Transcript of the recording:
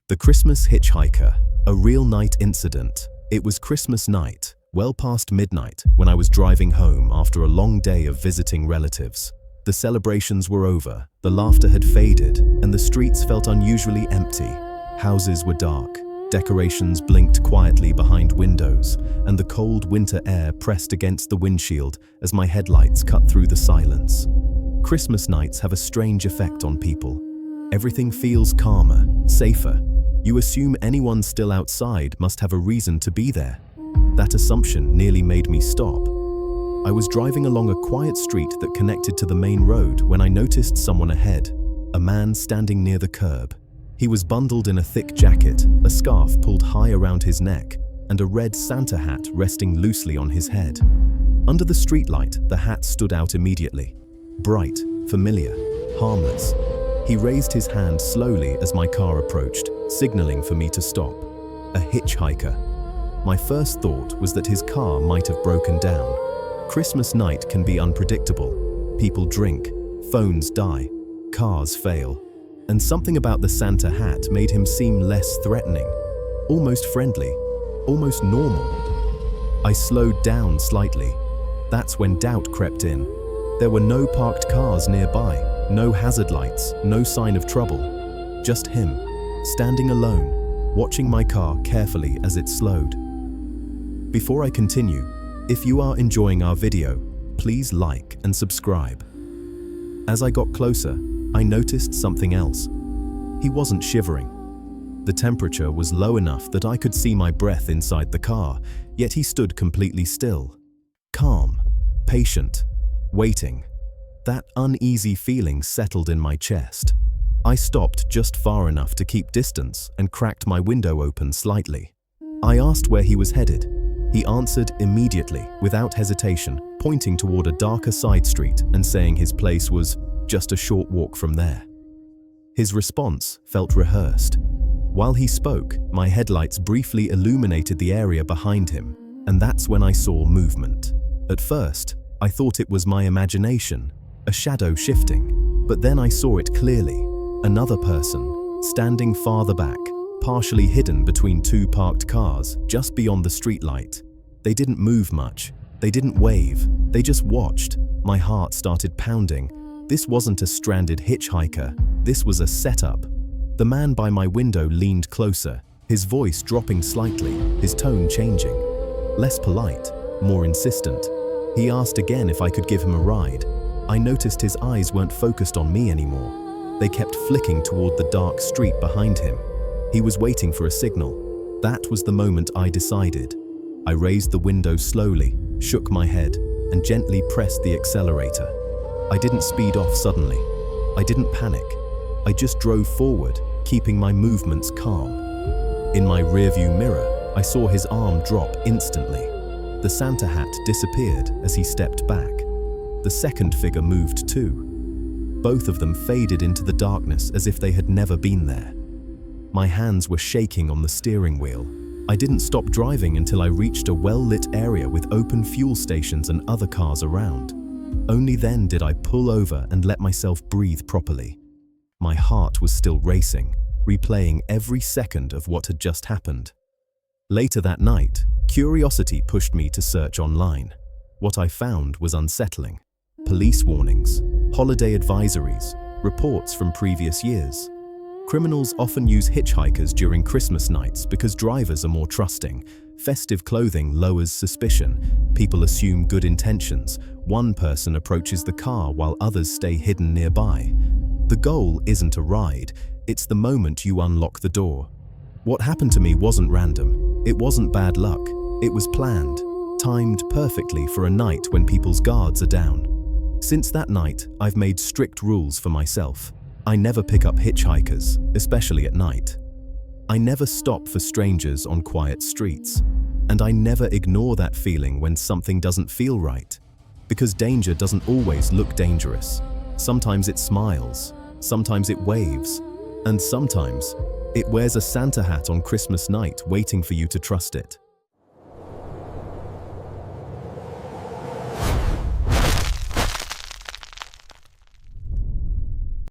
The Christmas Hitchhiker, a real-night incident. It was Christmas night, well past midnight, when I was driving home after a long day of visiting relatives. The celebrations were over, the laughter had faded, and the streets felt unusually empty. Houses were dark, decorations blinked quietly behind windows, and the cold winter air pressed against the windshield as my headlights cut through the silence. Christmas nights have a strange effect on people. Everything feels calmer, safer. You assume anyone still outside must have a reason to be there. That assumption nearly made me stop. I was driving along a quiet street that connected to the main road when I noticed someone ahead, a man standing near the curb. He was bundled in a thick jacket, a scarf pulled high around his neck, and a red Santa hat resting loosely on his head. Under the streetlight, the hat stood out immediately. Bright, familiar, harmless. He raised his hand slowly as my car approached, signaling for me to stop. A hitchhiker. My first thought was that his car might have broken down. Christmas night can be unpredictable. People drink, phones die, cars fail. And something about the Santa hat made him seem less threatening, almost friendly, almost normal. I slowed down slightly. That's when doubt crept in. There were no parked cars nearby, no hazard lights, no sign of trouble. Just him, standing alone, watching my car carefully as it slowed. Before I continue, if you are enjoying our video, please like and subscribe. As I got closer, I noticed something else. He wasn't shivering. The temperature was low enough that I could see my breath inside the car, yet he stood completely still. Calm, patient, waiting. That uneasy feeling settled in my chest. I stopped just far enough to keep distance and cracked my window open slightly. I asked where he was headed. He answered immediately, without hesitation, pointing toward a darker side street and saying his place was just a short walk from there. His response felt rehearsed. While he spoke, my headlights briefly illuminated the area behind him, and that's when I saw movement. At first, I thought it was my imagination, a shadow shifting, but then I saw it clearly. Another person, standing farther back, partially hidden between two parked cars just beyond the streetlight. They didn't move much. They didn't wave. They just watched. My heart started pounding. This wasn't a stranded hitchhiker. This was a setup. The man by my window leaned closer, his voice dropping slightly, his tone changing. Less polite, more insistent. He asked again if I could give him a ride. I noticed his eyes weren't focused on me anymore. They kept flicking toward the dark street behind him. He was waiting for a signal. That was the moment I decided. I raised the window slowly, shook my head, and gently pressed the accelerator. I didn't speed off suddenly. I didn't panic. I just drove forward, keeping my movements calm. In my rearview mirror, I saw his arm drop instantly. The Santa hat disappeared as he stepped back. The second figure moved too. Both of them faded into the darkness as if they had never been there. My hands were shaking on the steering wheel. I didn't stop driving until I reached a well-lit area with open fuel stations and other cars around. Only then did I pull over and let myself breathe properly. My heart was still racing, replaying every second of what had just happened. Later that night, curiosity pushed me to search online. What I found was unsettling. Police warnings, holiday advisories, reports from previous years. Criminals often use hitchhikers during Christmas nights because drivers are more trusting. Festive clothing lowers suspicion. People assume good intentions. One person approaches the car while others stay hidden nearby. The goal isn't a ride, it's the moment you unlock the door. What happened to me wasn't random. It wasn't bad luck. It was planned, timed perfectly for a night when people's guards are down. Since that night, I've made strict rules for myself. I never pick up hitchhikers, especially at night. I never stop for strangers on quiet streets. And I never ignore that feeling when something doesn't feel right. Because danger doesn't always look dangerous. Sometimes it smiles, sometimes it waves, and sometimes it wears a Santa hat on Christmas night waiting for you to trust it.